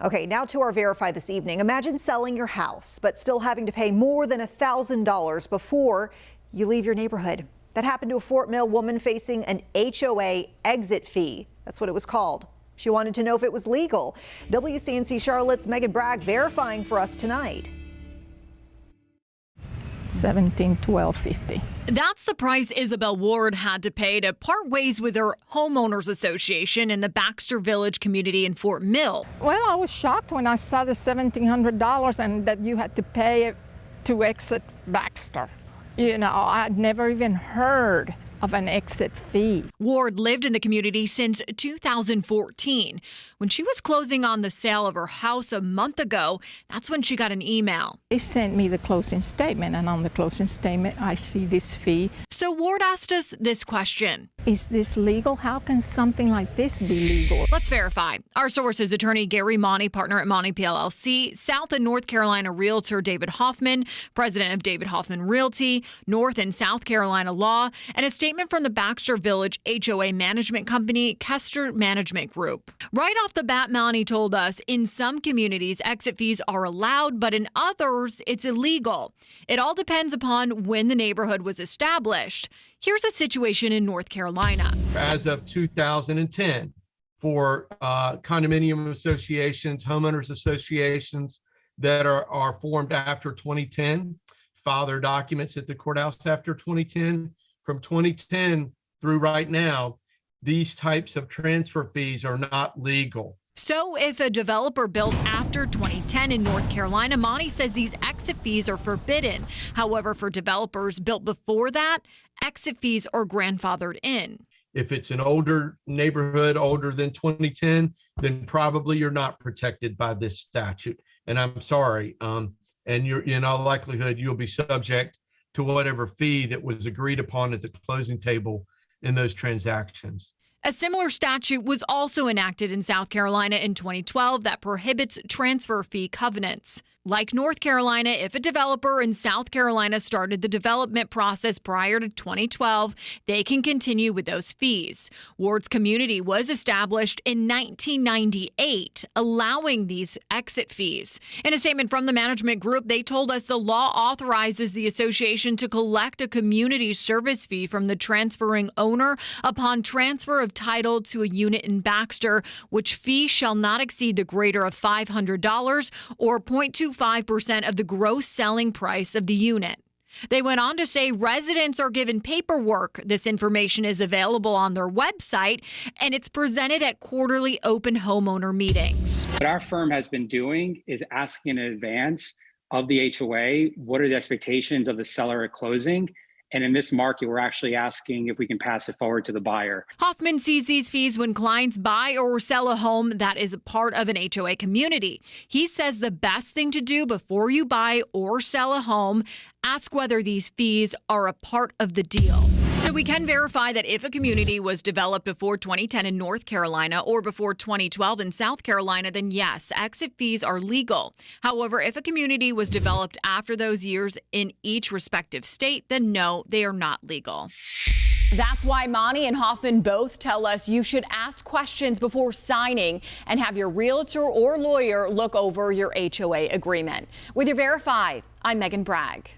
Okay, now to our Verify this evening. Imagine selling your house, but still having to pay more than $1,000 before you leave your neighborhood. That happened to a Fort Mill woman facing an HOA exit fee. That's what it was called. She wanted to know if it was legal. WCNC Charlotte's Megan Bragg verifying for us tonight. $17,1250. That's the price Isabel Ward had to pay to part ways with her homeowners association in the Baxter Village community in Fort Mill. Well, I was shocked when I saw the $1,700 and that you had to pay to exit Baxter. You know, I'd never even heard of an exit fee. Ward lived in the community since 2014. When she was closing on the sale of her house a month ago, that's when she got an email. They sent me the closing statement, and on the closing statement, I see this fee. So Ward asked us this question. Is this legal? How can something like this be legal? Let's verify. Our source is attorney Gary Monty, partner at Monty PLLC, South and North Carolina realtor David Hoffman, president of David Hoffman Realty, North and South Carolina Law, and a statement from the Baxter Village HOA management company, Kester Management Group. Right off the bat, Monty told us in some communities, exit fees are allowed, but in others, it's illegal. It all depends upon when the neighborhood was established. Here's a situation in North Carolina. As of 2010, for condominium associations, homeowners associations that are formed after 2010, file their documents at the courthouse after 2010. From 2010 through right now, these types of transfer fees are not legal. So if a developer built after 2010 in North Carolina, Monty says these exit fees are forbidden. However, for developers built before that, exit fees are grandfathered in. If it's an older neighborhood, older than 2010, then probably you're not protected by this statute. And I'm sorry, and you're in all likelihood, you'll be subject to whatever fee that was agreed upon at the closing table in those transactions. A similar statute was also enacted in South Carolina in 2012 that prohibits transfer fee covenants. Like North Carolina, if a developer in South Carolina started the development process prior to 2012, they can continue with those fees. Ward's community was established in 1998, allowing these exit fees. In a statement from the management group, they told us the law authorizes the association to collect a community service fee from the transferring owner upon transfer of title to a unit in Baxter, which fee shall not exceed the greater of $500 or 0.25% of the gross selling price of the unit. They went on to say residents are given paperwork. This information is available on their website, and it's presented at quarterly open homeowner meetings. What our firm has been doing is asking in advance of the HOA, what are the expectations of the seller at closing? And in this market, we're actually asking if we can pass it forward to the buyer. Hoffman sees these fees when clients buy or sell a home that is a part of an HOA community. He says the best thing to do before you buy or sell a home, ask whether these fees are a part of the deal. So we can verify that if a community was developed before 2010 in North Carolina or before 2012 in South Carolina, then yes, exit fees are legal. However, if a community was developed after those years in each respective state, then no, they are not legal. That's why Monty and Hoffman both tell us you should ask questions before signing and have your realtor or lawyer look over your HOA agreement. With your Verify, I'm Megan Bragg.